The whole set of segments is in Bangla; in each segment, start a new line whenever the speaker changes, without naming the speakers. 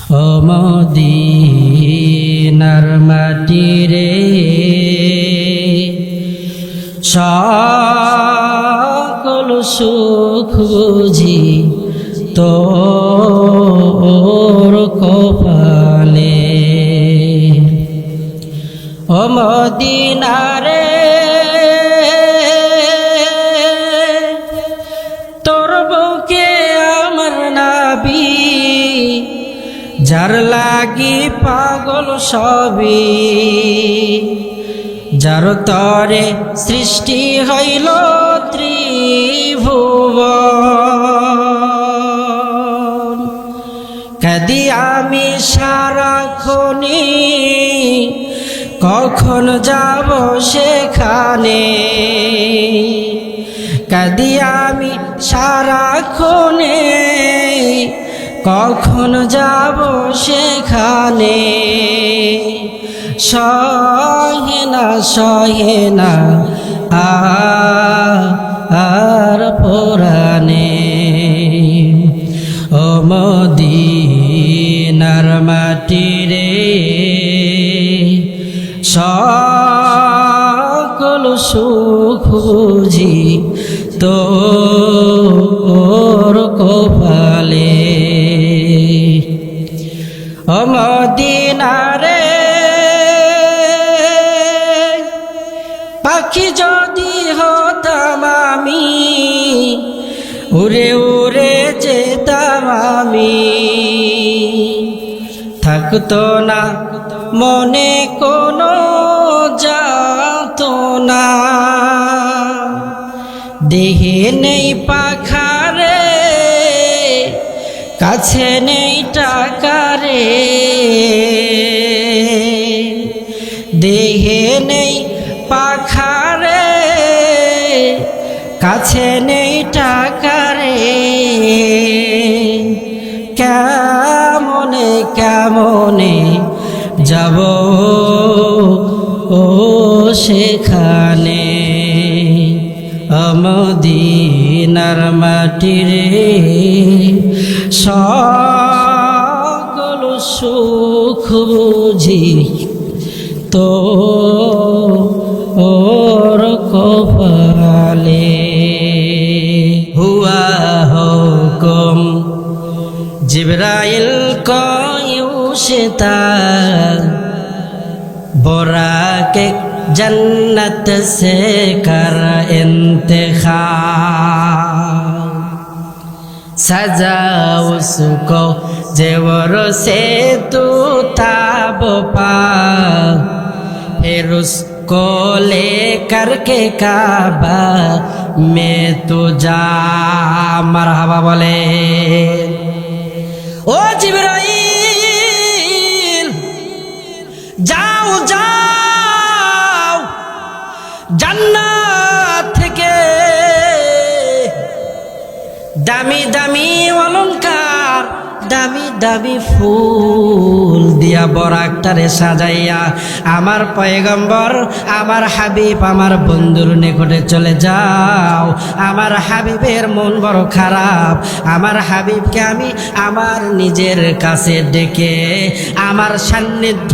ও মদিনার মাটি রে সকল সুখ বুঝি তোর কপালে। ও মদিনা রে তোর বুকে আমার নাবি, যার লাগি পাগল সবই, যার তরে সৃষ্টি হইল ত্রিভুবন। কাঁদি আমি সারাক্ষণি, কখন যাব সেখানে। কাঁদি আমি সারাক্ষণে, কখন যাব সেখানে। সহে না আর পুরানে। ও মদিনার মাটি রে সকল সুখ বুঝি তোর কপালে। ও মদিনা রে পাখি যদি হতাম আমি, উড়ে উড়ে যেতাম আমি। থাকতো না মনে কোনো যাতনা, দেহে নেই পাখারে, কাছে নেই টাকারে। দেহে নেই পাখারে, কাছে নেই টাকারে। কেমনে কেমনে যাব ও সেখানে। মদিনার মাটি রে সকল সুখ বুঝি তোর কপালে। হুয়া হুকুম জিবরাইল को यूशिता, बुराके जन्नत से कर इंतखाब। सजा उसको जेवर से तू ताब पा, फिर उसको लेकर के काबा में तू जा। मरहबा बोले। ও জিবরাইল যাও যাও, জান্নাত থেকে দামি দামি অলংকার, দামি দামি ফুল দিয়া বরাকটারে সাজাইয়া আমার পয়গম্বর, আমার হাবিব, আমার বন্ধুর নিকটে চলে যাও। আমার হাবিবের মন বড় খারাপ। আমার হাবিবকে আমি আমার নিজের কাছে ডেকে আমার সান্নিধ্য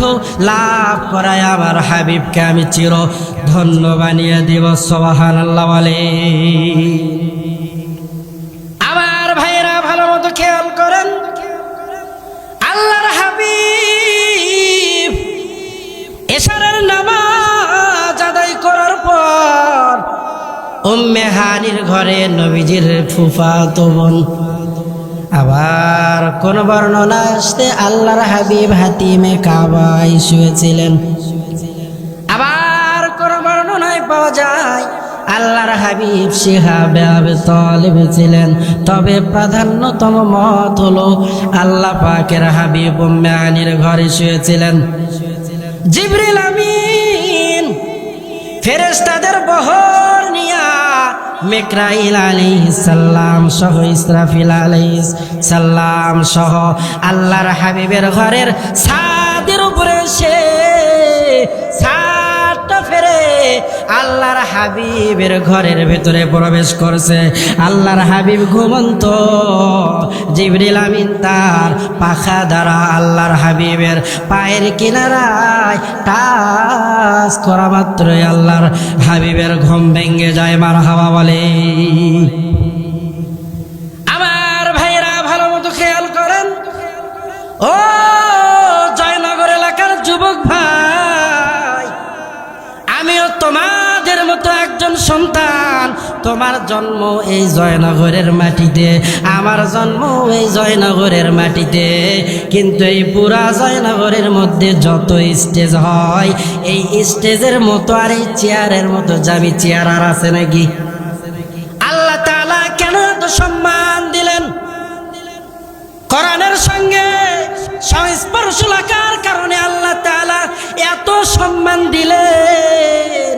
লাভ করায় আমার হাবিবকে আমি চির ধন্য বানিয়ে দিব। সুবহানাল্লাহ বলে। আমার ভাইরা ভালো মতো খেয়াল করেন, আল্লাহর হাবিব এশারের নামাজ আদায় করার পর উম্মে হানির ঘরে নবীজির ফুফাতো বোন, আবার কোন বর্ণনা আসতে আল্লাহর হাবিব হাতিমে কাবায় শুয়েছিলেন। আবার কোন বর্ণনায় পাওয়া যায় আল্লাহর হাবিব শিহাবে আবি তালিব ছিলেন। তবে প্রাধান্যতম মত হলো আল্লাহ পাকের হাবিব উম্মে হানির ঘরে শুয়েছিলেন। জিবরিল আমিন ফেরেশতাদের বহর নিয়া মিকাইল আলাইহিস সালাম সহ ইসরাফিল আলাইহিস সালাম সহ আল্লাহর হাবিবের ঘরের ছাদের উপরে সে ছাদটা ফেরে আল্লাহর হাবিবের ঘরের ভেতরে প্রবেশ করছে। আল্লাহর হাবিব ঘুমন্ত, জিবরিল আমিন তার পাখা দ্বারা আল্লাহর হাবিবের পায়ের কিনারায় টাচ করা মাত্রই আল্লাহর হাবিবের ঘুম ভেঙে যায়। মারহাবা বলে। আমার ভাইরা ভালো মতো খেয়াল করেন, ও জয়নগর এলাকার যুবক ভাই, আমিও তোমাদের মতো একজন সন্তান। তোমার জন্ম এই জয়নগরের মাটিতে, আমার জন্ম এই জয়নগরের মাটিতে। কিন্তু এই পুরা জয়নগরের মধ্যে যত স্টেজ হয়, এই স্টেজের মতো আর এই চেয়ারের মতো দামি চেয়ার আর আছে নাকি? আল্লাহ তাআলা কেন এত সম্মান দিলেন? কোরআনের সঙ্গে সংস্পর্শ লাগার কারণে আল্লাহ তাআলা এত সম্মান দিলেন।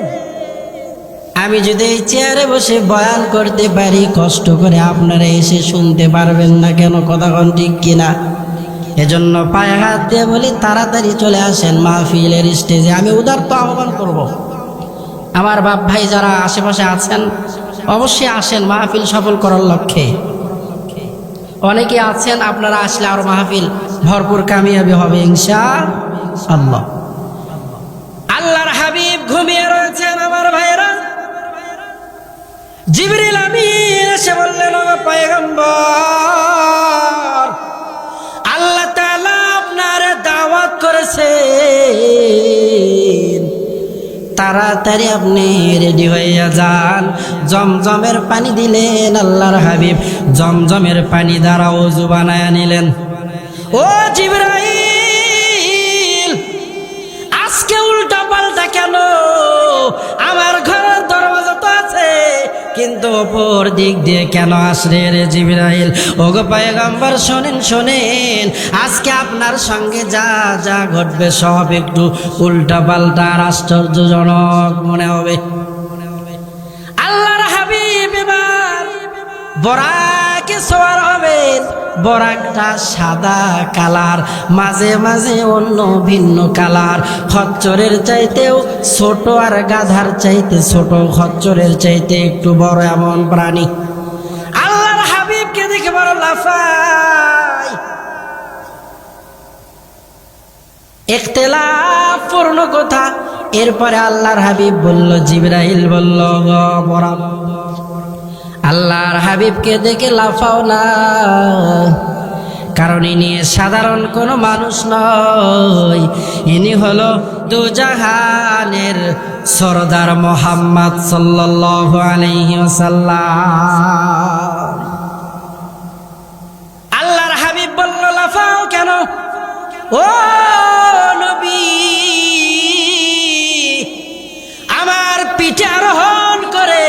আমি যদি এই চেয়ারে বসে বয়ান করতে পারি, কষ্ট করে আপনারা এসে শুনতে পারবেন না কেন? কথা কোন ঠিক কিনা? এজন্য পায়ে হাত দিয়ে বলি, তাড়াতাড়ি চলে আসেন মাহফিলের স্টেজে। আমি উদারত আহ্বান করব, আমার বাপ ভাই যারা আশেপাশে আছেন অবশ্যই আসেন মাহফিল সফল করার লক্ষ্যে। অনেকে আছেন, আপনারা আসলে আরো মাহফিল ভরপুর কামিয়াবি হবে ইনশাআল্লাহ। আল্লাহর হাবিব ঘুমিয়ে রয়েছেন আমার ভাইয়েরা। জিবরিল আমিন এসে বললেন, ও পয়গম্বর, আল্লাহ তাআলা আপনারে দাওয়াত করেছেন, তাড়াতাড়ি আপনি রেডি হইয়া যান। জমজমের পানি দিলেন আল্লাহর হাবিব, জমজমের পানি দ্বারা ওযু বানায়া নিলেন। ও জিবরাইল, আজকে উল্টা পাল্টা কেন? আমার ঘরের দরজা তো আছে, কিন্তু অপর দিক দিয়ে কেন আসলে রে জিবরাইল? ওগো পয়গম্বর শোনেন শোনেন, আজকে আপনার সঙ্গে যা যা ঘটবে সব একটু উল্টা পাল্টা আর আশ্চর্যজনক মনে হবে। আল্লাহর হাবিব এবার বরাকে সওয়ার হবেন। বরাকটা সাদা কালার, মাঝে মাঝে অন্য ভিন্ন কালার, খচ্চরের চাইতেও ছোট আর গাধার চাইতে ছোট, খচ্চরের চাইতে একটু বড় এমন প্রাণী। আল্লাহর হাবিবকে দেখে বড় লাফায়। ইখতিলাফ পূর্ণ কথা। এরপরে আল্লাহর হাবিব বলল, জিবরাইল বলল, গো বরাক, আল্লাহর হাবিবকে দেখে লাফাও না, কারণ ইনি সাধারণ কোনো মানুষ নয়, ইনি হলো দুজাহানের সরদার মুহাম্মদ সাল্লাল্লাহু আলাইহি ওয়াসাল্লাম। আল্লাহর হাবিব বলল, লাফাও কেন? ও নবী, আমার পিঠে আরোহণ করে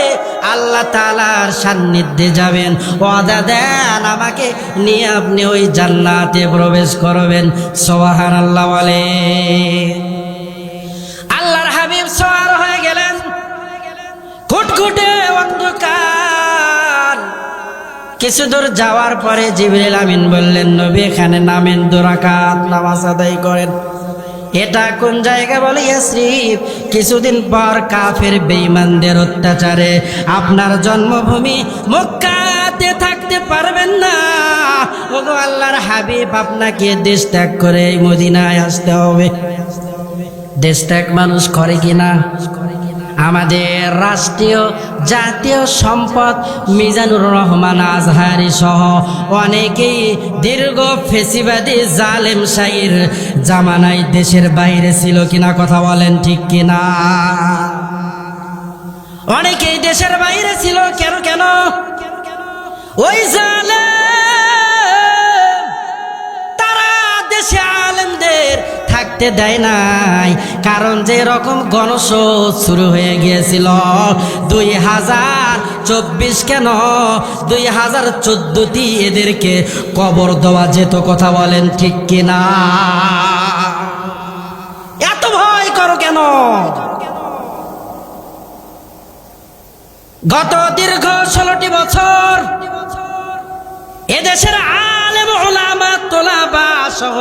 আল্লাহ তাআলার সান্নিধ্যে যাবেন, ওয়াদা দেন আমাকে নিয়ে আপনি ওই জান্নাতে প্রবেশ করবেন। সুবহানাল্লাহ বলে। আল্লাহর হাবিব সওয়ার হয়ে গেলেন। খুটখুটে অন্ধকার। কিছু দূর যাওয়ার পরে জিবরিল আমিন বললেন, নবী এখানে নামেন, 2 রাকাত নামাজ আদায় করেন। এটা কোন জায়গা? বলে ইয়াসরিব। কিছুদিন পর কাফের বেঈমানদের অত্যাচারে আপনার জন্মভূমি মক্কাতে থাকতে পারবেন না। ওগো আল্লাহর হাবিব, আপনাকে দেশ ত্যাগ করে এই মদিনায় আসতে হবে। দেশ ত্যাগ মানুষ করে কিনা? আমাদের রাষ্ট্রীয় জাতীয় সম্পদ মিজানুর রহমান আজহারি সহ অনেকেই দীর্ঘ ফেসিবাদী জালেম শাহীর জামানায় দেশের বাইরে ছিল কিনা? কথা বলেন ঠিক কিনা? অনেকেই দেশের বাইরে ছিল। কেন কেন? ওই জালেম তারা দেশে আলেমদের থাকতে দেয় নাই, কারণ যে রকম গণস্রোত শুরু হয়ে গিয়েছিল 2024 কেন 2014 এদেরকে কবর দেওয়া যেত। কথা বলেন ঠিক কিনা? এত ভয় করো কেন? গত দীর্ঘ 16টি বছর এদেশের আলেম উলামা তোলাবা সহ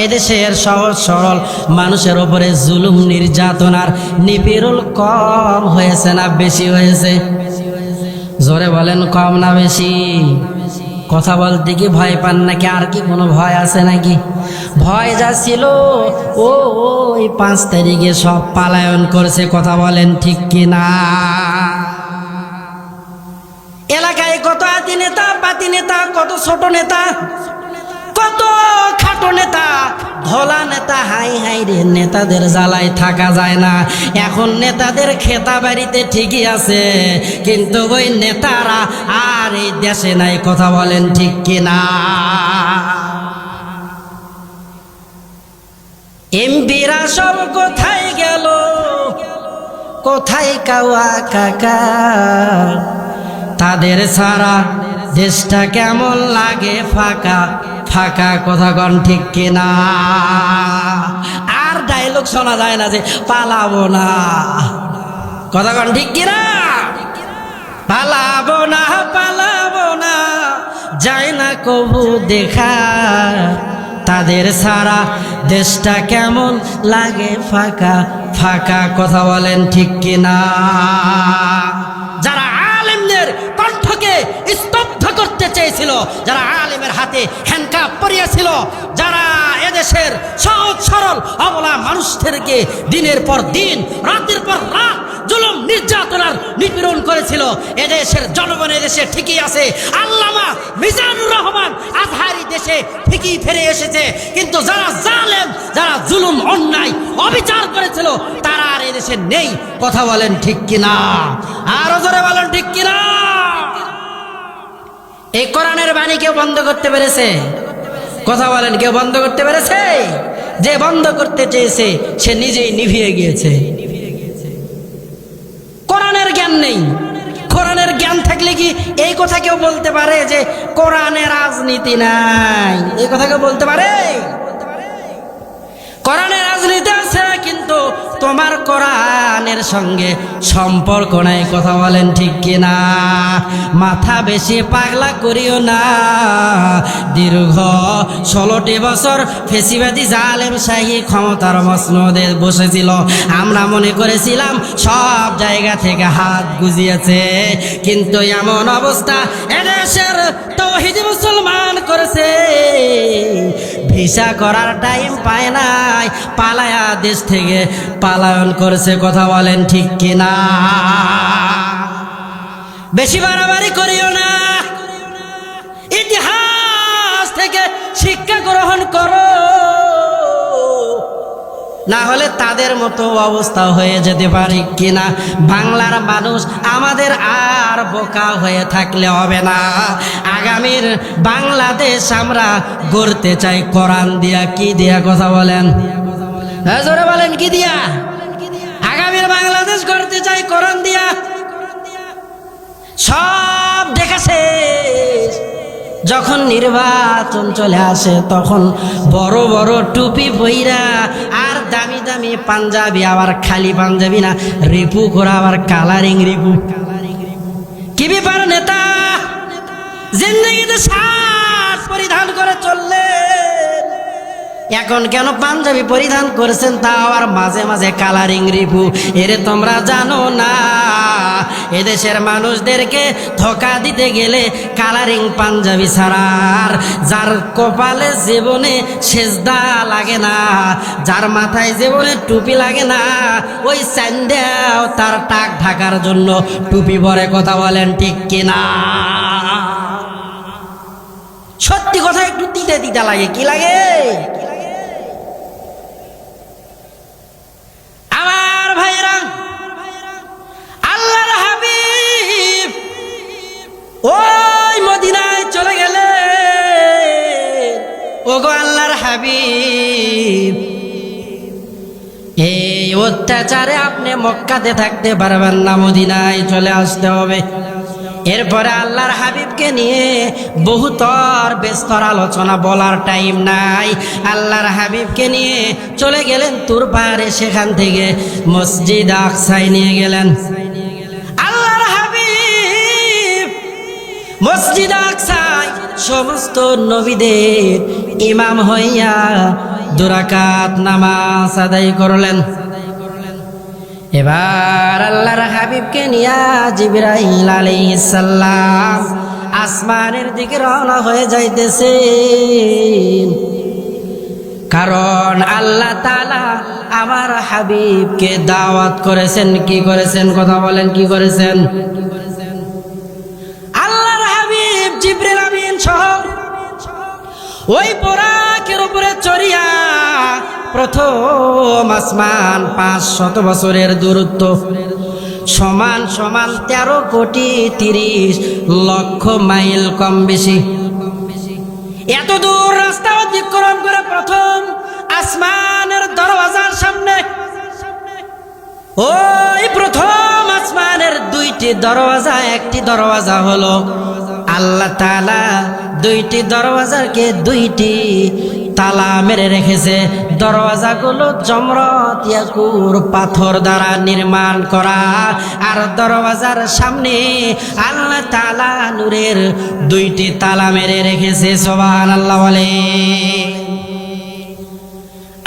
এদেশের সহজ সরল মানুষের উপরে জুলুম নির্যাতনার নিপীড়ন কম হয়েছে না বেশি হয়েছে? জোরে বলেন, কম না বেশি? কথা বলতে কি ভয় পান নাকি? আর কি কোনো ভয় আছে নাকি? ভয় যা ছিল ওই 5 তারিখে সব পালায়ন করছে। কথা বলেন ঠিক কি না? এলাকায় কত আতি নেতা, পাতি নেতা, কত ছোট নেতা, কত খাটো নেতা, ধলা নেতা, হাই হাই রে, নেতাদের জ্বালায় থাকা যায় না। এখন নেতাদের খেতা বাড়িতে ঠিকই আছে, কিন্তু ওই নেতারা আর এই দেশে নাই। কথা বলেন ঠিক কিনা? এমপিরা সব কোথায় গেল? কোথায় কাওয়া কাকা? তাদের ছাড়া দেশটা কেমন লাগে ফাঁকা ফাঁকা। কথা কন ঠিক কিনা? আর ডায়লগ শোনা যায় না যে পালাবো না। কথা কন ঠিক কিনা? পালাবো না, পালাবো না, যায় না কবু দেখা। তাদের ছাড়া দেশটা কেমন লাগে ফাঁকা ফাঁকা। কথা বলেন ঠিক কিনা? যারা আলেমদের কণ্ঠকে স্তব্ধ করতে চেয়েছিল, যারা আলেমের হাতে হ্যান্ডকাপ পরিয়েছিল, যারা এদেশের সহজ সরল অবলা মানুষদেরকে দিনের পর দিন, রাতের পর রাত জুলুম নির্যাতনার নিপীড়ন করেছিল, এদেশের জনগণ এদেশে ঠিকই আছে। আল্লামা মিজানুর রহমান আজহারি দেশে ঠিকই ফিরে এসেছে, কিন্তু যারা জালেম, যারা জুলুম অন্যায় অবিচার করেছিল, তারা আর এদেশে নেই। কথা বলেন ঠিক কিনা? আরো জোরে বলেন ঠিক কিনা? এই কোরআনের বাণী কেউ বন্ধ করতে পেরেছে? কথা বলেন, কেউ বন্ধ করতে পেরেছে? যে বন্ধ করতে চেয়েছে সে নিজেই নিভিয়ে গিয়েছে। কোরআনের জ্ঞান নেই। কোরআনের জ্ঞান থাকলে কি এই কথা কেউ বলতে পারে যে কোরআনে রাজনীতি নাই? এই কথা কেউ বলতে পারে? কোরআনে রাজনীতি আছে, কিন্তু তোমার কোরআনের সঙ্গে সম্পর্ক নাই। কথা বলেন ঠিক কিনা? মাথা বেশি পাগলা করিও না। দীর্ঘ 16টি বছর ফেসিবাদী জালেম শাহী ক্ষমতার মসনদে বসেছিল। আমরা মনে করেছিলাম সব জায়গা থেকে হাত গুজিয়েছে, কিন্তু এমন অবস্থা এদেশের তৌহিদি মুসলমান করেছে, ভিসা করার টাইম পায় নাই, পালায়া দেশ থেকে পালায়ন করেছে। কথা বলেন ঠিক কিনা? বেশি বাড়াবাড়ি করিও না। ইতিহাস থেকে শিক্ষা গ্রহণ করো, না হলে তাদের মতো অবস্থা হয়ে যেতে পারে। কিনা? বাংলার মানুষ আমাদের আর বোকা হয়ে থাকলে হবে না। আগামীর বাংলাদেশ আমরা গড়তে চাই কোরআন দিয়া। কি দিয়া? কথা বলেন, জোরে বলেন, কি দিয়া? আগামীর বাংলাদেশ গড়তে চাই কোরআন দিয়া। সব দেখা শেষ। যখন নির্বাচন চলে আসে তখন বড় বড় টুপি পইরা আর দামি দামি পাঞ্জাবি, আবার খালি পাঞ্জাবি না, রিপু করা, আবার কালারিং রিপু। কি ব্যাপার নেতা? জিন্দেগিতে শার্ট পরিধান করে চললেন, এখন কেন পাঞ্জাবি পরিধান করেছেন? তা আবার মাঝে মাঝে কালারিং রিপু। এরে তোমরা জানো না, এদেশের মানুষদেরকে ধোকা দিতে গেলে কালারিং পাঞ্জাবি ছাড়ার, যার কপালে জীবনে সেজদা লাগে না, যার মাথায় জীবনে টুপি লাগে না, ওই চান্দেও তার টাক ঢাকার জন্য টুপি পরে। কথা বলেন ঠিক কিনা? সত্যি কথা একটু তিতা তিতা লাগে। কি লাগে? আমার ভাইরা, আল্লাহর হাবিব ওই মদিনায় চলে গেলে। ওগো আল্লাহর হাবিব, এই অত্যাচারে আপনি মক্কাতে থাকতে পারবেন না, মদিনায় চলে আসতে হবে। এরপরে আল্লাহর হাবিবকে নিয়ে বহুতর বেস্তর আলোচনা, বলার টাইম নাই। আল্লাহর হাবিবকে নিয়ে চলে গেলেন তুর পাহাড়ে, সেখান থেকে মসজিদ আকসায় নিয়ে গেলেন। আল্লাহর হাবিব মসজিদ আকসায় সমস্ত নবীদের ইমাম হইয়া 2 রাকাত নামাজ আদায় করলেন। এবার আল্লাহর হাবিবকে নিয়া জিবরাইল আলাইহিস সালাম আসমানের দিকে রওনা হয়ে যাইতেছেন। কারণ আল্লাহ তাআলা আমার হাবিবকে দাওয়াত করেছেন। কি করেছেন? কথা বলেন, কি করেছেন? আল্লাহর হাবিব জিবরিল আমিন সহ ওই বোরাকের উপরে চড়িয়া প্রথম আসমান 500 বছরের দূরত্ব সমান 13 কোটি 30 লক্ষ মাইল কম বেশি এত দূর রাস্তা অতিক্রম করে প্রথম আসমানের দরওয়াজার সামনে ওই প্রথম আসমানের 2টি দরওয়াজা। একটি দরওয়াজা হলো আল্লাহ তাআলা 2টি দরওয়াজাকে 2টি তালা মেরে রেখেছে। দরওয়াজাগুলো জমরত ইয়াকুর পাথর দ্বারা নির্মাণ করা। আর দরওয়াজার সামনে আল্লাহ তাআলা নূরের 2টি তালা মেরে রেখেছে। সুবহানাল্লাহ বলে।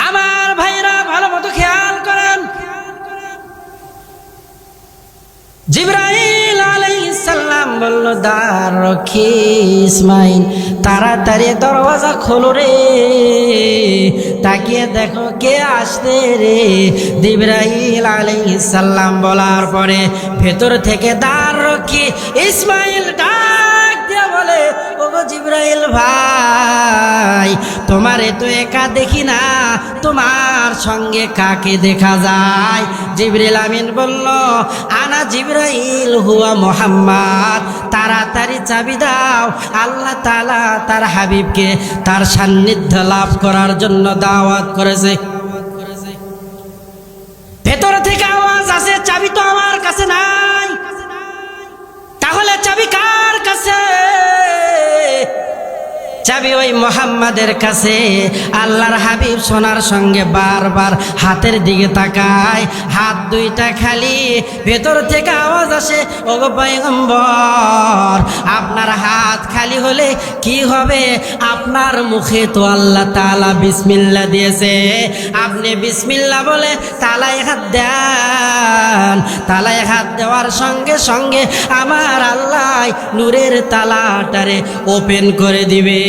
আমার ভাইরা ভালো মতো খেয়াল করেন, জিবরাইল আলাইহিস সালাম বলল, দ্বাররক্ষী ইসমাইল তাড়াতাড়ি দরওয়াজা খোলো রে, তাকিয়ে দেখো কে আসছে রে। জিবরাইল আলাইহিস সালাম বলার পরে ভেতর থেকে দ্বাররক্ষী ইসমাইল ডাক দিয়ে বলে, ওগো জিবরাইল ভাই, তোমারে তো একা দেখি না, তোমার সঙ্গে কাকে দেখা যায়? জিবরিল আমিন বলল, আনা জিবরাইল হুয়া মুহাম্মদ। তাড়াতাড়ি চাবি দাও, আল্লাহ তাআলা তার হাবিবকে তার সান্নিধ্য লাভ করার জন্য দাওয়াত করেছে। ভেতর থেকে আওয়াজ আসে, চাবি তো আমার কাছে নাই। তাহলে চাবি কার কাছে? চাবি ওই মুহাম্মাদের কাছে। আল্লাহর হাবিব সোনার সঙ্গে বারবার হাতের দিকে তাকায়, হাত 2টা খালি। ভেতর থেকে আওয়াজ আসে, ওগো পয়গম্বর, আপনার হাত খালি হলে কি হবে? আপনার মুখে তো আল্লাহ তাআলা বিসমিল্লাহ দিয়েছে, আপনি বিসমিল্লাহ বলে তালায় হাত দেন। তালায় হাত দেওয়ার সঙ্গে সঙ্গে আমার আল্লাহ নূরের তালাটারে ওপেন করে দিবে।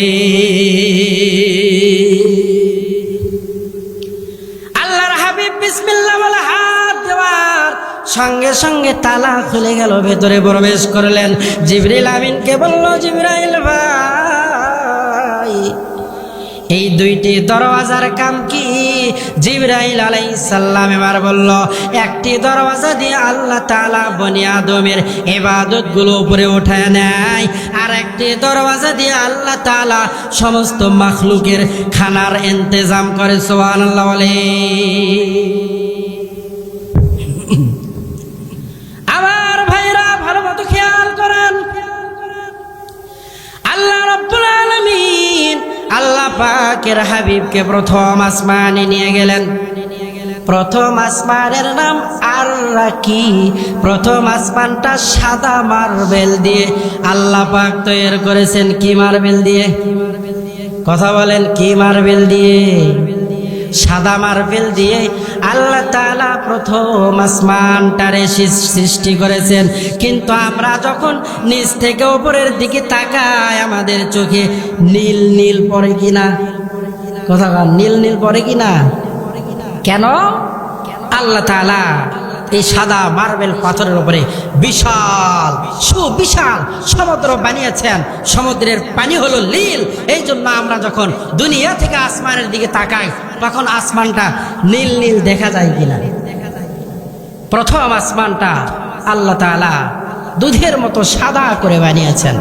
আল্লাহর হাবিব বিসমিল্লাহ বলে হাত দেওয়ার সঙ্গে সঙ্গে তালা খুলে গেল, ভেতরে প্রবেশ করলেন। জিবরিল আমিনকে বলল, জিবরাইল ভাই, এই 2টি দরওয়াজার কাম কি? জিবরাইল আলাইহিস সালাম এবার বলল, একটি দরওয়াজা দিয়ে আল্লাহ তাআলা বনি আদমের ইবাদতগুলো উপরে উঠায় নেয়, আর একটি দরওয়াজা দিয়ে আল্লাহ তাআলা সমস্ত মাখলুকের খানার ইন্তজাম করে। সুবহানাল্লাহ বলে। আমার ভাইরা ভালো মতো খেয়াল করেন, আল্লাহ রাব্বুল আলামিন আল্লাহ পাকের হাবিবকে প্রথম আসমানে নিয়ে গেলেন। প্রথম আসমানের নাম আর-রাকি। প্রথম আসমানটা সাদা মার্বেল দিয়ে আল্লাহ পাক তৈরি করেছেন। কি মার্বেল দিয়ে? কথা বলেন, কি মার্বেল দিয়ে? সাদা মার্বেল দিয়ে আল্লাহ তাআলা প্রথম আসমানটারে সৃষ্টি করেছেন। কিন্তু আমরা যখন নিচ থেকে উপরের দিকে তাকাই, আমাদের চোখে নীল নীল পড়ে কিনা? কথা বলেন, নীল নীল পড়ে কিনা? কেন? আল্লাহ তাআলা এই সাদা মার্বেল পাথরের উপরে বিশাল সুবিশাল সমুদ্র বানিয়েছেন। সমুদ্রের পানি হলো নীল। এই জন্য আমরা যখন দুনিয়া থেকে আসমানের দিকে তাকাই, তখন আসমানটা নীল নীল দেখা যায় কিনা? প্রথম আসমানটা আল্লাহ তাআলা দুধের মতো সাদা করে বানিয়েছেন।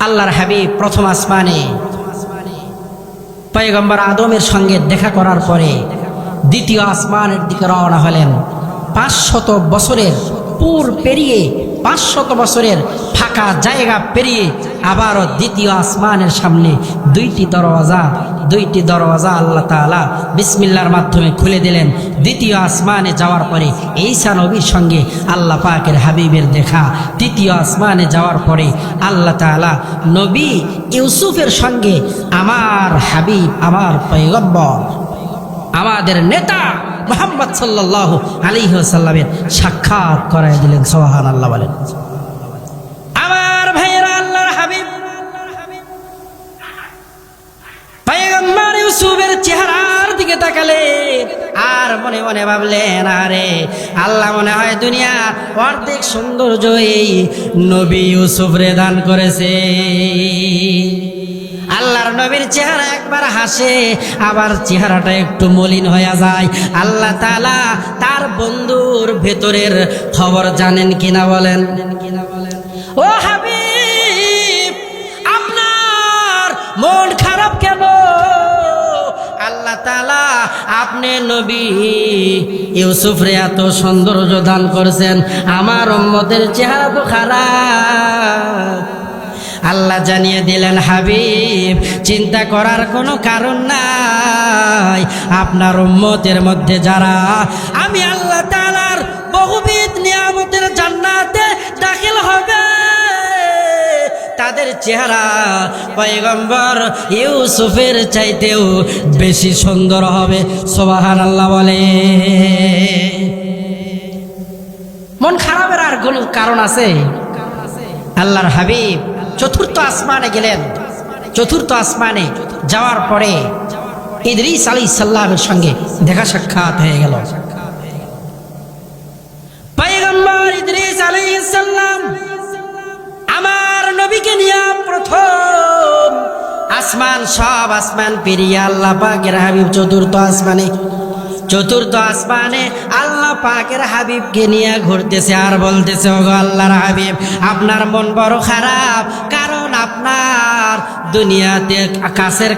আল্লাহর হাবিব প্রথম আসমানে পয়গম্বর আদমের সঙ্গে দেখা করার পরে দ্বিতীয় আসমানের দিকে রওনা হলেন। 500 বছরের পুর পেরিয়ে 500 বছরের ফাঁকা জায়গা পেরিয়ে আবারও দ্বিতীয় আসমানের সামনে দুইটি দরওয়াজা আল্লাহ তাআলা বিসমিল্লাহর মাধ্যমে খুলে দিলেন। দ্বিতীয় আসমানে যাওয়ার পরে ঈসা নবীর সঙ্গে আল্লাহ পাকের হাবিবের দেখা। তৃতীয় আসমানে যাওয়ার পরে আল্লাহ তাআলা নবী ইউসুফের সঙ্গে আমার হাবিব, আমার পয়গম্বর, আমাদের নেতা মুহাম্মদ সাল্লাল্লাহু আলাইহি ওয়াসাল্লামের সাক্ষাৎ করায় দিলেন। সুবহানাল্লাহ বলেন। আমার ভাইয়েরা, আল্লাহর হাবিব পয়গম্বর ইউসুফের চেহারার দিকে তাকালে আর মনে মনে ভাবলেন, আরে আল্লাহ মনে হয় দুনিয়ার অর্ধেক সৌন্দর্য এই নবী ইউসুফ রে দান করেছে। আল্লাহর নবীর চেহারা একবার হাসে, আবার চেহারাটা একটু মলিন হয়ে যায়। আল্লাহ তাআলা তার বন্ধুর ভেতরের খবর জানেন কিনা বলেন। ও হাবিব, আপনার মন খারাপ কেন? আল্লাহ তাআলা আপনি নবী ইউসুফ রে এত সৌন্দর্য দান করেছেন, আমার উম্মতের চেহারা তো খারাপ। আল্লাহ জানিয়ে দিলেন, হাবিব চিন্তা করার কোনো কারণ নাই। আপনার উম্মতের মধ্যে যারা আমি আল্লাহ তাআলার বহুবিধ নিয়ামতের জান্নাতে দাখিল হবে, তাদের চেহারা পয়গম্বর ইউসুফের চাইতেও বেশি সুন্দর হবে। সুবহানাল্লাহ বলে। মন খারাপের আর কোনো কারণ আছে? আল্লাহর হাবিব চতুর্থ আসমানে গেলেন। চতুর্থ আসমানে যাওয়ার পরে ইদ্রিস আলাইহিস সালামের সঙ্গে দেখা সাক্ষাৎ হয়ে গেল। পয়গম্বর ইদ্রিস আলাইহিস সালাম আমার নবীকে নিয়ে প্রথম আসমান, সব আসমান পেরিয়ে আল্লাহ পাকের হাবিব চতুর্থ আসমানে আল্লাহ পাকের হাবিবকে নিয়ে ঘুরতেছে আর বলতেছে, ওগো আল্লাহর হাবিব, আপনার মন বড় খারাপ, কারণ আপনার দুনিয়াতে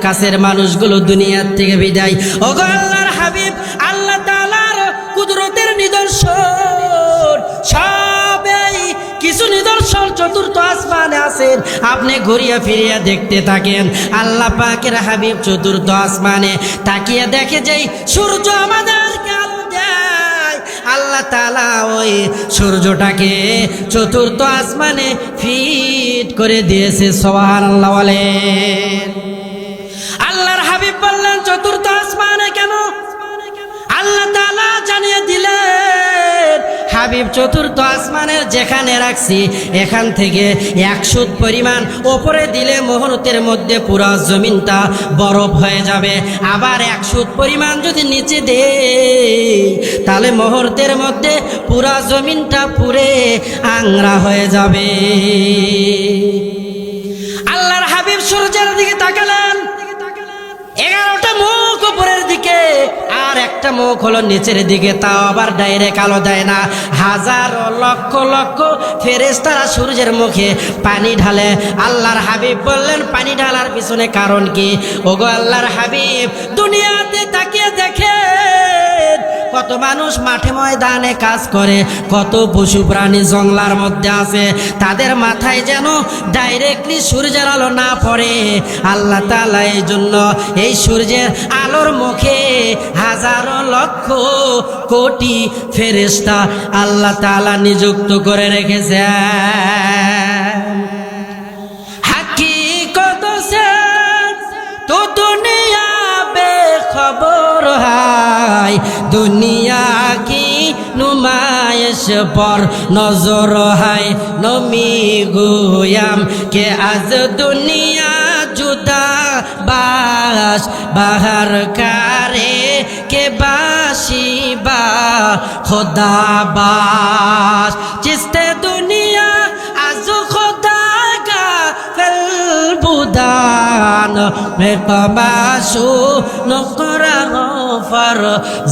কাছের মানুষগুলো দুনিয়ার থেকে বিদায়। ওগো আল্লাহর হাবিব, আল্লাহ তাআলার কুদরতের নিদর্শন সবই কিছু নিদর্শন চতুর্থ আসমানে আছেন, আপনি ঘুরিয়া ফিরিয়া দেখতে থাকেন। আল্লাহ পাকের হাবিব চতুর্থ আসমানে তাকিয়ে দেখে যে সূর্য আমাদেরকে আলো দেয়। আল্লাহ তাআলা ওই সূর্যটাকে চতুর্থ আসমানে ফিট করে দিয়েছে। সুবহানাল্লাহ বলেন। আল্লাহর হাবিব বললেন, চতুর্থ আসমানে কেন? আল্লাহ তাআলা জানিয়ে দিলেন, হাবিব চতুর্থ আসমানের যেখানে রাখছি এখান থেকে 100 পরিমাণ ওপরে দিলে মুহূর্তের মধ্যে পুরো জমিনটা বরফ হয়ে যাবে। আবার 100 পরিমাণ যদি নিচে দেই তাহলে মুহূর্তের মধ্যে পুরো জমিনটা পুড়ে আংরা হয়ে যাবে। আল্লাহর হাবিব সূর্যের দিকে তাকালেন, 11টা মুখ উপরের দিকে আর একটা মুখ হলো নিচের দিকে, তাও আবার ডাইরেক্ট আলো দেয় না। হাজারো লক্ষ লক্ষ ফেরেশতারা সূর্যের মুখে পানি ঢালে। আল্লাহর হাবিব বললেন, পানি ঢালার পিছনে কারণ কি? ওগো আল্লাহর হাবিব, দুনিয়াতে তাকিয়ে দেখেন কত মানুষ মাঠে ময়দানে কাজ করে, কত পশু প্রাণী জঙ্গলার মধ্যে আছে, তাদের মাথায় যেন ডাইরেক্টলি সূর্যের আলো না পড়ে। আল্লাহ তাআলা এই জন্য এই সূর্যের আলোর মুখে হাজারো লক্ষ কোটি ফেরেশতা আল্লাহ তাআলা নিযুক্ত করে রেখেছে। হাকিকত সে তো দুনিয়া বেখবর হায়, দুনিয়া কি নুমাইশ পর নজর হায়, নমি গুয়াম কে আজ দুনিয়া জুদা বাস বাহার কারে কে বাসি বা খোদা বাস, চিস্তে দুনিয়া আজ খোদা গা ফেল বুদান মে কমাসু নকরা ফর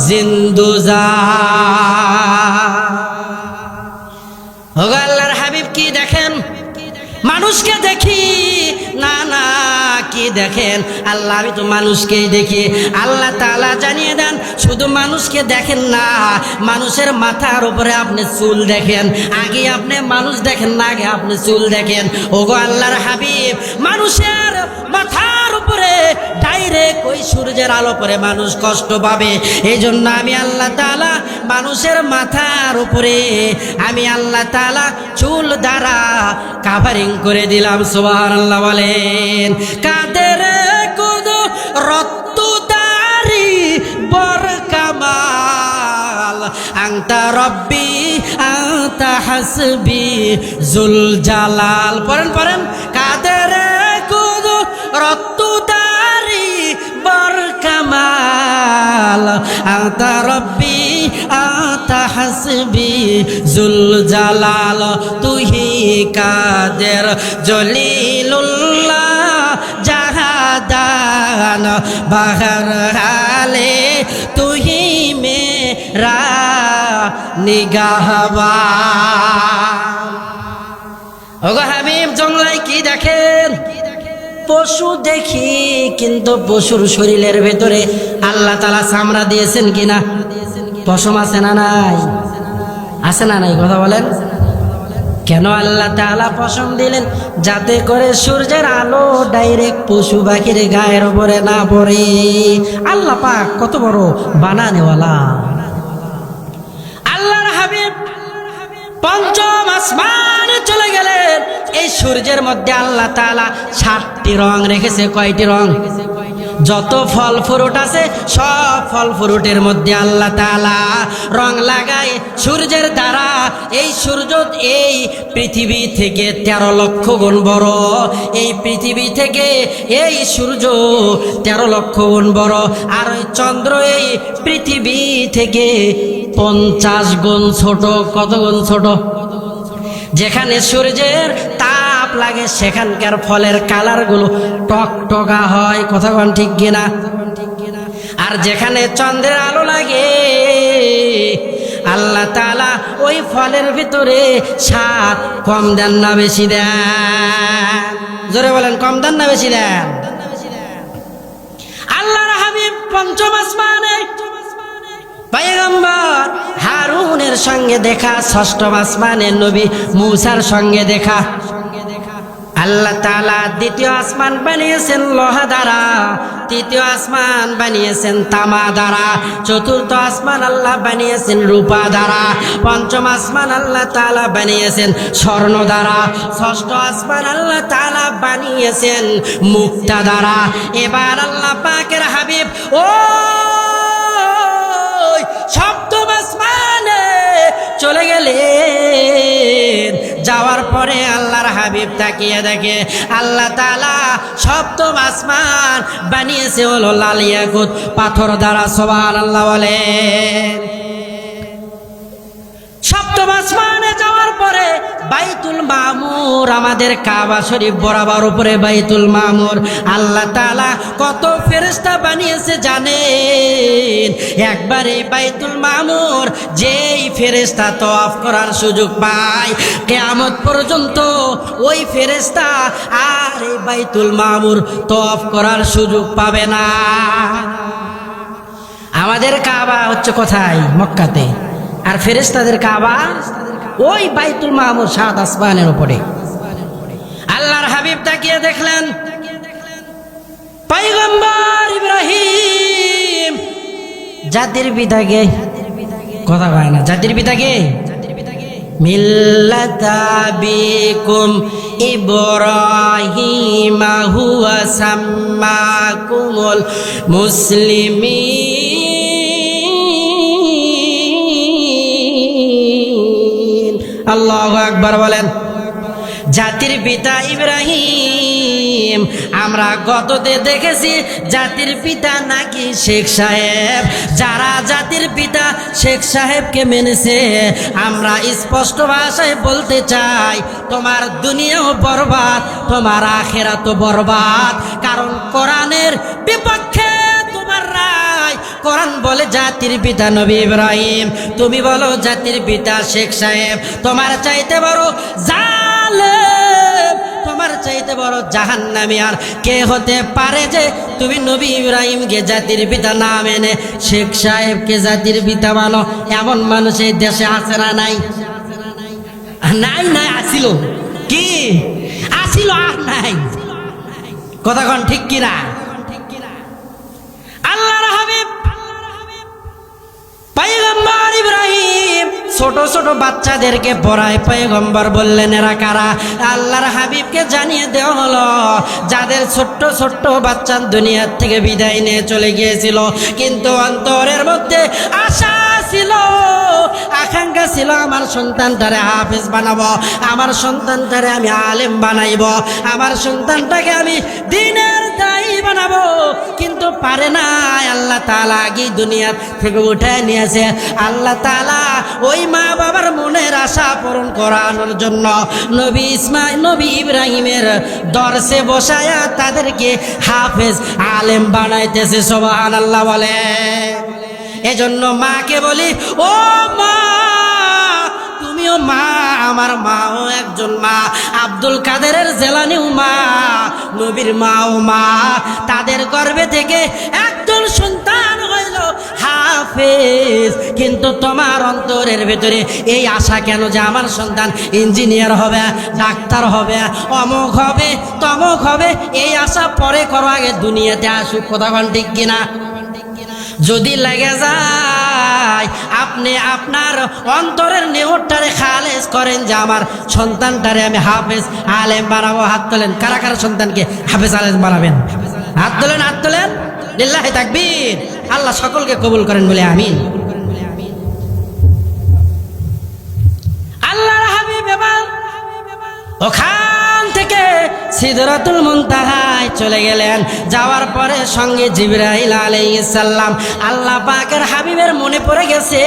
জিন্দুজা। ওগো আল্লাহর হাবিব, কি দেখেন? মানুষকে দেখি না, না কি দেখেন? আল্লাহ আমি তো মানুষকেই দেখি। আল্লাহ তাআলা জানিয়ে দেন শুধু মানুষকে দেখেন না, মানুষের মাথার উপরে আপনি চুল দেখেন। আগে আপনি মানুষ দেখেন না, আগে আপনি চুল দেখেন। ওগো আল্লাহর হাবিব, মানুষের মাথার উপরে ডাইরেক্ট ওই সূর্যের আলো পড়ে মানুষ কষ্ট পাবে। এই জন্য আমি আল্লাহ তাআলা মানুষের মাথার উপরে আমি আল্লাহ তাআলা চুল দ্বারা কাভারিং করে দিলাম। সুবহানাল্লাহ বলেন। কাদের কুদ রত্তু দারি বর কামাল আনতা রব্বি আনতা হাসবি জুল জালাল। পড়েন পড়েন। কাদের কুদ রত্তু দারি বর কামাল আনতা রব্বি আনতা হাসবি জুল জালাল। তুহি কাদের জলিলুল্লাহ জাহাদান বাহর হালে তুহি মেরা নিগাহবান। ওগো হাবিব, জঙ্গলায় কি দেখেন? পশু দেখি, কিন্তু পশুর শরীরের ভেতরে আল্লাহ তাআলা চামড়া দিয়েছেন কিনা? পশম আছে না নাই? আছে না নাই? কথা বলেন। কেন আল্লাহ তাআলা পশম দিলেন? যাতে করে সূর্যের আলো ডাইরেক্ট পশু পাখির গায়ের উপরে না পড়ে। আল্লাহ পাক কত বড় বানানেওয়ালা। আল্লাহর হাবিব পঞ্চম আসমানে চলে গেলেন। এই সূর্যের মধ্যে আল্লাহ তাআলা 7টি রং রেখেছে। কয়টি রং? যত ফল ফ্রুট আছে সব ফল ফ্রুটের মধ্যে আল্লাহ তাআলা রং লাগায় সূর্যের দ্বারা। এই সূর্য এই পৃথিবী থেকে 13 লক্ষ গুণ বড়। এই পৃথিবী থেকে এই সূর্য 13 লক্ষ গুণ বড়। আর ওই চন্দ্র এই পৃথিবী থেকে 50 গুণ ছোট। কত গুণ ছোট? যেখানে সূর্যের তাপ লাগে সেখানকার ফলের কালার গুলো টকটকা হয়। কথা কোন ঠিক কিনা? আর যেখানে চন্দ্রের আলো লাগে আল্লাহ তাআলা ওই ফলের ভিতরে স্বাদ কম দেন না বেশি দেন? জোরে বলেন, কম দেন না বেশি দেন? আল্লাহর হাবিব পঞ্চম আসমানে পয়গম্বর হারুনের সঙ্গে দেখা, ষষ্ঠম আসমানে নবী মূসার সঙ্গে দেখা। আল্লাহ তাআলা দ্বিতীয় আসমান বানিয়েছেন লোহা দ্বারা, তৃতীয় আসমান বানিয়েছেন তামা দ্বারা, চতুর্থ আসমান আল্লাহ বানিয়েছেন রূপা দ্বারা, পঞ্চম আসমান আল্লাহ তাআলা বানিয়েছেন স্বর্ণ দ্বারা, ষষ্ঠ আসমান আল্লাহ তাআলা বানিয়েছেন মুক্তা দ্বারা। এবার আল্লাহ পাকের হাবিব ও সপ্তম আসমানে চলে গেলেন। যাওয়ার পরে আল্লাহর হাবিব তাকিয়ে দেখে আল্লাহ তাআলা সপ্তম আসমান বানিয়েছে হলো লাল ইয়াকুত পাথর দ্বারা। সুবহানাল্লাহ বলেন। সপ্তম আসমানে যাওয়ার পরে বাইতুল মামুর, আমাদের কাবা শরীফ বরাবর উপরে বাইতুল মামুর আল্লাহ তাআলা কত ফেরেশতা বানিয়েছে জানেন? একবার এই বাইতুল মামুর যেই ফেরেশতা তওয়াফ করার সুযোগ পায় কিয়ামত পর্যন্ত ওই ফেরেশতা আর এই বাইতুল মামুর তওয়াফ করার সুযোগ পাবে না। আমাদের কাবা হচ্ছে কোথায়? মক্কাতে। আর ফেরেশতাদের কাবা ওই বাইতুল মামুর 7 আসমানের উপরে। আল্লাহর হাবিব তাকিয়ে দেখলেন পয়গম্বর ইব্রাহিম জাতির পিতাকে, কথা কয় না, জাতির পিতাকে মিল্লাতা বিকুম ইব্রাহিম হুয়া সাম্মাকুমুল মুসলিমিন। আল্লাহু আকবার বলেন। জাতির পিতা ইব্রাহিম, আমরা গততে দেখেছি জাতির পিতা নাকি শেখ সাহেব। যারা জাতির পিতা শেখ সাহেবকে মেনেছে, আমরা স্পষ্ট ভাষায় বলতে চাই তোমার দুনিয়াও বরবাদ, তোমার আখিরাতও বরবাদ। কারণ কোরআনের বিপক্ষে তোমার রায়। কোরআন বলে জাতির পিতা নবী ইব্রাহিম, তুমি বলো জাতির পিতা শেখ সাহেব। তোমার চাইতে বড় জালেম, তোমার তোমার চাইতে বড় জাহান্নামী আর কে হতে পারে যে তুমি নবী ইব্রাহিমকে জাতির পিতা না মেনে শেখ সাহেবকে জাতির পিতা মানো? এমন মানুষ এই দেশে আছে না নাই? নাই নাই, আসিল কি আসিল আর নাই। কথা কোন ঠিক কিনা? আল্লাহর হাবিব পয়গম্বর ইব্রাহিম ছোট ছোট বাচ্চাদেরকে পড়ায়। পয়গম্বর বললেন এরা কারা? আল্লাহর হাবিবকে জানিয়ে দেওয়া হলো যাদের ছোট্ট ছোট্ট বাচ্চা দুনিয়ার থেকে বিদায় নিয়ে চলে গিয়েছিল, কিন্তু অন্তরের মধ্যে আশা ছিল, আকাঙ্ক্ষা ছিল আমার সন্তানটারে হাফেজ বানাবো, আমার সন্তানটারে আমি আলেম বানাইব, আমার সন্তানটাকে আমি দ্বীনের দায়ী বানাবো, কিন্তু পারে না। আল্লাহ তাআলা আগে দুনিয়া থেকে উঠে নিয়েছে। আল্লাহ তাআলা ওই মা বাবার মনের আশা পূরণ করানোর জন্য নবী ইব্রাহিমের দরসে বসায়া তাদেরকে হাফেজ আলেম বানাইতেছে। সুবহানাল্লাহ বলে। এজন্য মাকে বলি, ও মা, তুমিও মা, আমার মাও একজন মা। আব্দুল কাদেরের জেলানিও মা, নবীর মাও মা। তাদের গর্ভে থেকে একজন সন্তান হইল হাফেজ, কিন্তু তোমার অন্তরের ভেতরে এই আশা কেন যে আমার সন্তান ইঞ্জিনিয়ার হবে, ডাক্তার হবে, অমুক হবে, তমুক হবে? এই আশা পরে করো, আগে দুনিয়াতে আসুক। কথা কোন ঠিক কিনা? যদি লেগে যায়, আপনি আপনার অন্তরের নেহরটারে খালেজ করেন যে আমার সন্তানটারে আমি হাফেজ আলেম বানাবো। হাত তোলেন, কারা কারা সন্তানকে হাফেজ আলেম বানাবেন? হাত তোলেন, হাত তোলেন। লিল্লাহি তাকবীর। আল্লাহ সকলকে কবুল করেন বলে আমিন। আল্লাহর হাবিব এবার ওখান থেকে সিদরাতুল মুনতাহায় চলে গেলেন। যাওয়ার পরে সঙ্গে জিবরাইল আলাইহিস সালাম। আল্লাহ পাকের হাবিবের মনে পড়ে গেছে,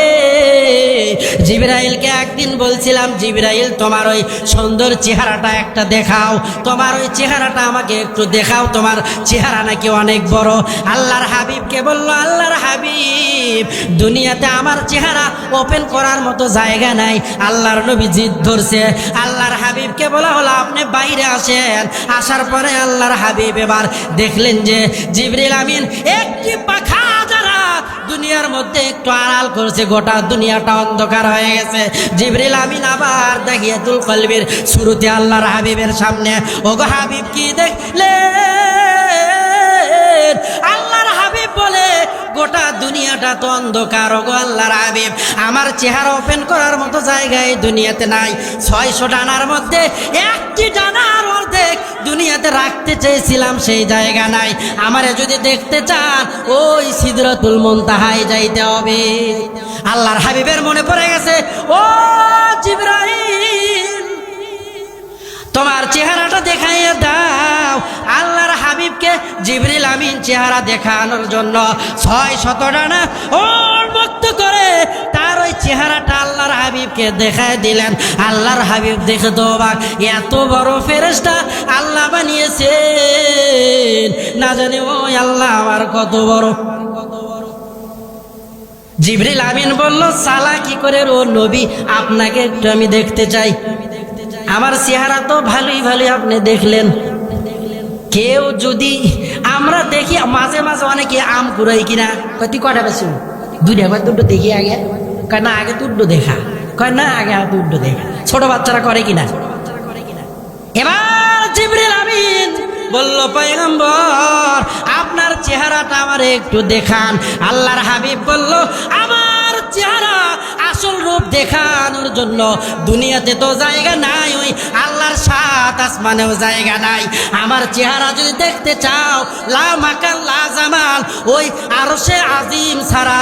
জিবরাইলকে একদিন বলছিলাম, জিবরাইল তোমার ওই সুন্দর চেহারাটা একটা দেখাও, তোমার ওই চেহারাটা আমাকে একটু দেখাও, তোমার চেহারা নাকি অনেক বড়। আল্লাহর হাবিবকে বলল, আল্লাহর হাবিব, দুনিয়াতে আমার চেহারা ওপেন করার মতো জায়গা নাই। আল্লাহর নবী জিদ ধরছে। আল্লাহর হাবিবকে বলা হলো আপনি বাইরে আসেন। আসার পরে আল্লাহর হাবিব এবার দেখলেন যে জিবরিল আমিন একটি পাখা যারা দুনিয়ার মধ্যে একটু আড়াল করছে, গোটা দুনিয়াটা অন্ধকার হয়ে গেছে। জিবরিল আমিন আবার দাহিয়াতুল কলবির শুরুতে আল্লাহর হাবিবের সামনে। ওগো হাবিব কি দেখলেন? আল্লাহর হাবিব বলে, গোটা দুনিয়াটা তো অন্ধকার। ওগো আল্লাহর হাবিব, আমার চেহারা ওপেন করার মতো জায়গায় দুনিয়াতে নাই। 600 ডানার মধ্যে একটি ডানার অর্ধেক দুনিয়াতে রাখতে চেয়েছিলাম, সেই জায়গা নাই। আমারে যদি দেখতে চান ওই সিদরাতুল মুনতাহায় যাইতে হবে। আল্লাহর হাবিবের মনে পড়ে গেছে, ও জিবরাইল, তোমার চেহারাটা দেখাইয়া দাও। আল্লাহর হাবিবকে জিবরিল আমিন চেহারা দেখানোর জন্য 600 ডানা উন্মুক্ত করে তার ওই চেহারাটা আল্লাহর হাবিবকে দেখায় দিলেন। আল্লাহর হাবিব দেখে তো অবাক, এত বড় ফেরেশতা আল্লাহ বানিয়েছেন, না জানি ওই আল্লাহ আমার কত বড়। জিবরিল আমিন বলল, সালা কি করে ও নবী, আপনাকে একটু আমি দেখতে চাই। আমার চেহারা তো ভালোই ভালোই আপনি দেখলেন, কেউ যদি আমরা দেখি মাঝে মাঝে অনেকে আম কুড়াই কিনা, কয় তুই কটা বেশি? দুইটা। কয় দুটো দেখি আগে? কয় না, আগে দুটো দেখা। কয় না, আগে দুটো দেখা। ছোট বাচ্চারা করে কিনা? এবার জিবরিল আমিন বলল, পয়গম্বর আপনার চেহারাটা আমার একটু দেখান। আল্লাহর হাবিব বলল, আমার চেহারা আসল রূপ দেখানোর জন্য দুনিয়াতে তো জায়গা নাই, ওই আল্লাহর 7 আসমানেও জায়গা নাই। আমার চেহারা যদি দেখতে চাও, লা মাকান লা জামাল, ওই আরশে আজিম ছাড়া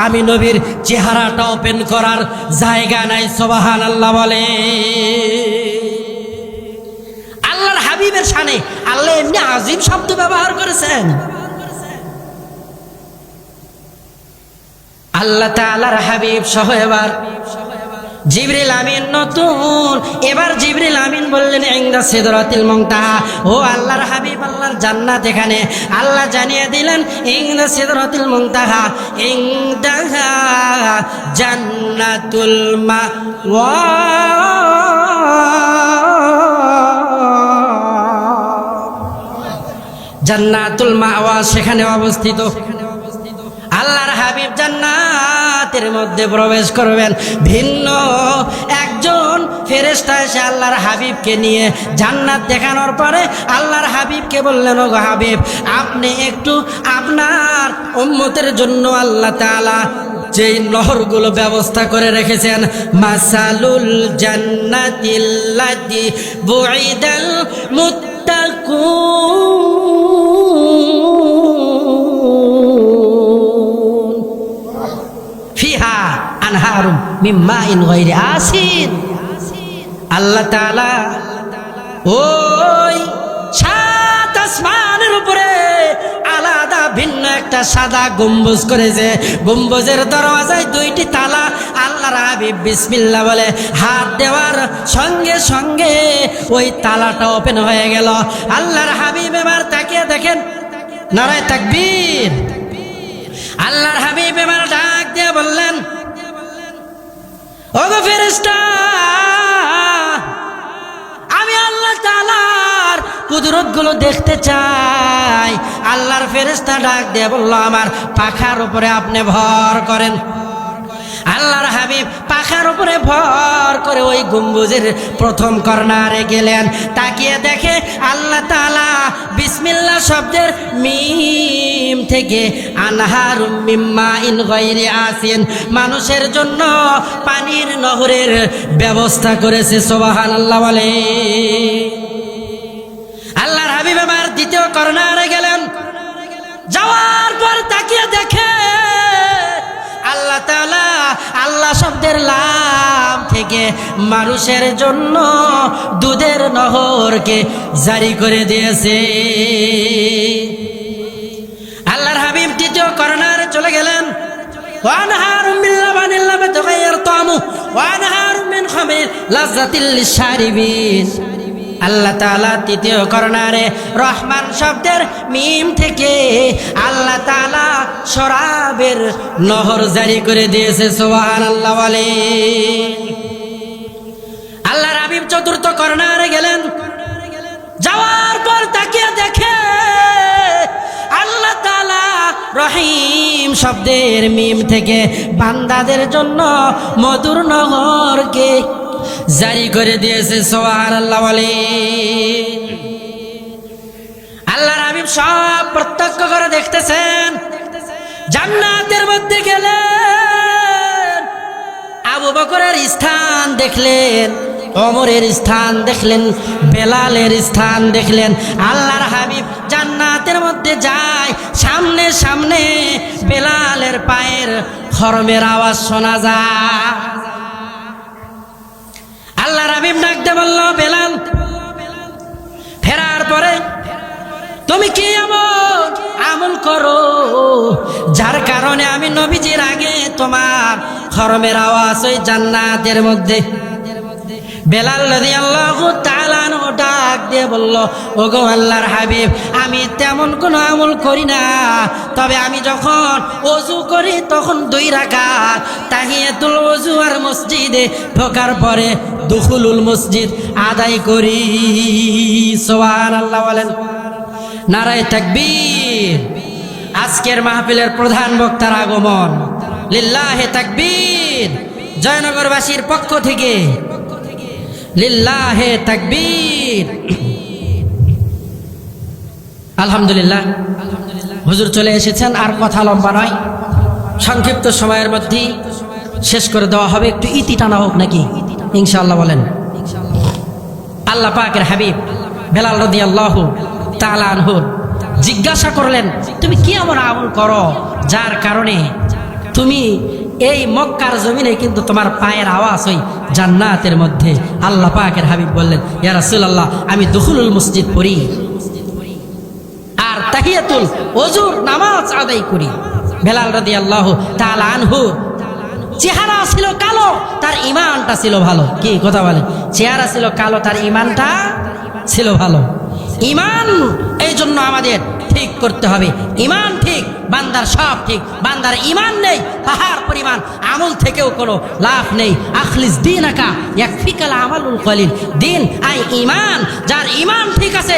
আমি নবীর চেহারাটা ওপেন করার জায়গা নাই। সুবহানাল্লাহ বলে। আল্লাহর হাবিবের শানে আল্লাহ এমনি আজিম শব্দ ব্যবহার করেছেন। আল্লাহ তাআলার হাবিব সহ এবার জিবরিল আমিন নতুন। এবার জিবরিল আমিন বললেন, ইনদা সিদরাতুল মুনতাহা, ও আল্লাহর হাবিব, আল্লাহর জান্নাত এখানে। আল্লাহ জানিয়ে দিলেন, ইনদা সিদরাতুল মুনতাহা, ইনদাহা জান্নাতুল মাওয়া। জান্নাতুল মাওয়া সেখানে অবস্থিত। আল্লাহর হাবিব জান্নাতের মধ্যে প্রবেশ করবেন। ভিন্ন একজন ফেরেশতা এসে আল্লাহর হাবিবকে নিয়ে জান্নাত দেখানোর পরে আল্লাহর হাবিবকে বললেন, ওগো হাবিব, আপনি একটু আপনার উম্মতের জন্য আল্লাহ তাআলা যেই নহরগুলো ব্যবস্থা করে রেখেছেন, মাসালুল জান্নাতিল্লাতি বুইদাল মুত্তাকুন ফিহা আনহারুম মিন মাইন গায়রি আসিন। আল্লাহ তাআলা ওই সাত আসমানের উপরে আলাদা ভিন্ন একটা সাদা গম্বুজ করেছে। গম্বুজের দরওয়াজায় দুইটি তালা। আল্লাহর হাবিব বিসমিল্লাহ বলে হাত দেওয়ার সঙ্গে সঙ্গে ওই তালাটা ওপেন হয়ে গেল। আল্লাহর হাবিব এবার তাকিয়ে দেখেন, নারায়ে তাকবীর। আল্লাহর হাবিব এবার ডাক দিয়ে বললেন, ওগো ফেরেশতা, আমি আল্লাহ তাআলার কুদরত গুলো দেখতে চাই। আল্লাহর ফেরেশতা ডাক দিয়ে বলল, আমার পাখার উপরে আপনি ভর করেন। আল্লাহর হাবিব পাখার উপরে ভর করে ওই গম্বুজের প্রথম কর্নারে গেলেন। তাকিয়ে দেখে আল্লাহ তাআলা বিসমিল্লাহ শব্দের মিম থেকে আনহারুম মিন মাইন গায়রি আসিন, মানুষের জন্য পানির নহরের ব্যবস্থা করেছে। সুবহানাল্লাহ বলে। আল্লাহর হাবিব এবার দ্বিতীয় কর্নারে গেলেন। যাওয়ার পর তাকিয়ে দেখে আল্লাহ তাআলা আল্লাহ শব্দের লাম থেকে মানুষের জন্য দুধের নহরকে জারি করে দিয়েছে। আল্লাহর হাবিব তৃতীয় কর্নারে চলে গেলেন। ওয়ানহারুম মিন লাবানিন লাম ইয়াতাগায়্যার তা'আমুহু ওয়ানহারুম মিন খামরিন লাযযাতিল লিশ-শারিবিন। আল্লাহ তাআলা তৃতীয় কর্নারে রহমান শব্দের মিম থেকে আল্লাহ তাআলা শরাবের নহর জারি করে দিয়েছে। সুবহানাল্লাহ বলে। আল্লাহর হাবিব চতুর্থ কর্নারে গেলেন। যাওয়ার পর তাকিয়ে দেখে আল্লাহ তাআলা রহিম শব্দের মিম থেকে বান্দাদের জন্য মধুর নহরকে জারি করে দিয়েছে। সুবহানাল্লাহ বলে। আল্লাহর হাবিব সব প্রত্যক্ষ করে দেখতেছেন। জান্নাতের মধ্যে গেলেন, আবু বকরের স্থান দেখলেন, ওমরের স্থান দেখলেন, বেলালের স্থান দেখলেন। আল্লাহর হাবিব জান্নাতের মধ্যে যায়, সামনে সামনে বেলালের পায়ের খরমের আওয়াজ শোনা যায়। আল্লাহর হাবিব ডাকতে বলল, বেলাল, ফেরার পরে তুমি কি এমন আমল করো যার কারণে আমি নবীজির আগে তোমার খরমের আওয়াজ ওই জান্নাতের মধ্যে। বেলাল রাদিয়াল্লাহু তাআলা আনহু ডাক দিয়ে বলল, ওগো আল্লাহর হাবিব, আমি তেমন কোনো আমল করি না, তবে আমি যখন ওযু করি তখন 2 রাকাত তাহিয়াতুল ওযু আর মসজিদে ঢোকার পরে দুখুলুল মসজিদ আদায় করি। সুবহানাল্লাহ বলেন। নারায়ে তাকবীর। আজকের মাহফিলের প্রধান বক্তার আগমন। লিল্লাহে তাকবীর। জয়নগরবাসীর পক্ষ থেকে লিল্লাহে তাকবীর। আলহামদুলিল্লাহ, হুজুর চলে এসেছেন। আর কথা লম্বা নয়, সংক্ষিপ্ত সময়ের মধ্যেই শেষ করে দেওয়া হবে। একটু ইতি টানা হোক নাকি? ইনশাআল্লাহ বলেন। আল্লাহ পাকের হাবিব বেলাল রাদিয়াল্লাহু তাআলা আনহু জিজ্ঞাসা করলেন, তুমি কি এমন আমল করো যার কারণে তুমি এই মক্কার জমিনে কিন্তু তোমার পায়ের আওয়াজ ওই জান্নাতের মধ্যে? আল্লাহ পাকের হাবিব বললেন, ইয়া রাসূলুল্লাহ, আমি দুখুলুল মসজিদ পড়ি আর তাহিয়াতুল ওযুর নামাজ আদায় করি। বেলাল রাদিয়াল্লাহু তাআলা আনহু চেহারা ছিল কালো, তার ঈমানটা ছিল ভালো। কি কথা বলেন? চেহারা ছিল কালো, তার ঈমানটা ছিল ভালো। ঈমান এই জন্য আমাদের ঠিক করতে হবে। ঈমান ঠিক, বান্দার সব ঠিক। বান্দার ঈমান নেই, পাহাড় পরিমাণ আমল থেকেও কোনো লাভ নেই। আখলিস দীনাকা ইয়াকফিকাল আমালুল কলিল। দিন আই ঈমান, যার ঈমান ঠিক আছে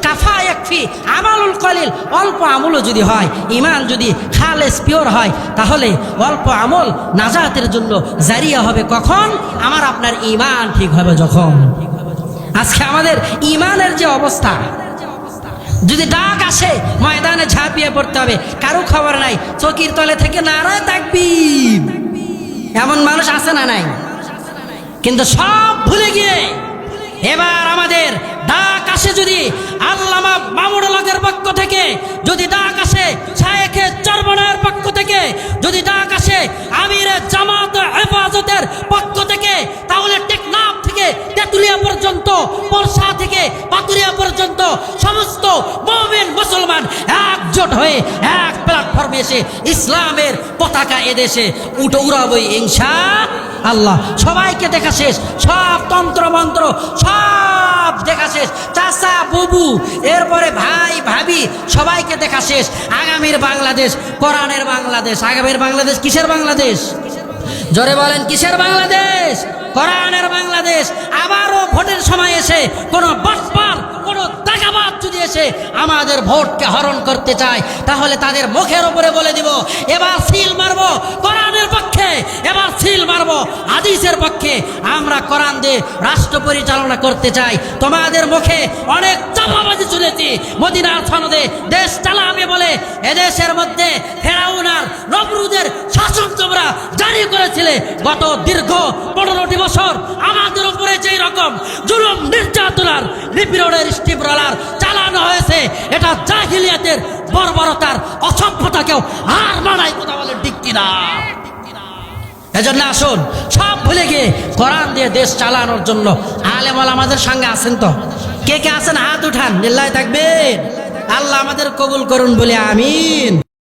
কাফা ইয়াকফি আমালুল কলিল, অল্প আমলও যদি হয়, ইমান যদি খালেস পিওর হয়, তাহলে অল্প আমল নাজাতের জন্য জারিয়া হবে। কখন? আমার আপনার ইমান ঠিক হবে যখন। আজকে আমাদের ইমানের যে অবস্থা, যদি ডাক আসে ময়দানে ঝাঁপিয়ে পড়তে হবে, কারো খবর নাই, চকির তলে থেকে নারায়ে তাকবীর, এমন মানুষ আছে না নাই? কিন্তু সব ভুলে গিয়ে এবার আমাদের ডাক আসে, যদি আল্লামা মামুনুল হকের পক্ষ থেকে, যদি ডাক আসে শায়েখে চরমনায়ের পক্ষ থেকে, যদি ডাক আসে আমিরে জামাত হেফাজতের পক্ষ থেকে, তাহলে টেকনাফ থেকে তেতুলিয়া পর্যন্ত, পরশা থেকে পাতুরিয়া পর্যন্ত সমস্ত মুমিন মুসলমান একজোট হয়ে এক প্ল্যাটফর্মে এসে ইসলামের পতাকা এদেশে উড়াবই ইনশাআল্লাহ। সবাইকে দেখা শেষ, সব তন্ত্র মন্ত্র সব দেখা শেষ, চাচা বুবু এরপরে ভাই ভাবি সবাইকে দেখা শেষ। আগামীর বাংলাদেশ কোরআনের বাংলাদেশ। আগামীর বাংলাদেশ কিসের বাংলাদেশ? জোরে বলেন, কিসের বাংলাদেশ? কোরআনের বাংলাদেশ। আবারও ভোটের সময় এসে কোন বাটপার, কোন দাগাবাজ যদি এসে আমাদের ভোটকে হরণ করতে চায়, তাহলে তাদের মুখের উপরে বলে দিব, এবার সিল মারবো কোরআনের পক্ষে, এবার সিল মারবো হাদিসের পক্ষে। আমরা কোরআন দিয়ে রাষ্ট্র পরিচালনা করতে চাই। তোমাদের মুখে অনেক চাপাবাজি শুনেছি, মদিনার সনদে দেশ চালাবে বলে এদেশের মধ্যে ফেরাউন আর নমরুদের শাসন তোমরা জারি করেছিলে। গত দীর্ঘ 15টি বছর আমাদের উপরে যেই রকম জুলুম নির্যাতনার নিপীড়নের স্টিম রোলার চালানো হয়েছে, এটা জাহিলিয়াতের বর্বরতার অসভ্যতাকেও হার মানায়। কথা বলে ঠিক কিনা? এজন্য আসুন সব ভুলে গিয়ে কোরআন দিয়ে দেশ চালানোর জন্য আলেম ওলামাদের সঙ্গে আছেন তো? কে কে আছেন হাত উঠান, লিল্লাহি তাকবীর। আল্লাহ আমাদের কবুল করুন বলে আমিন।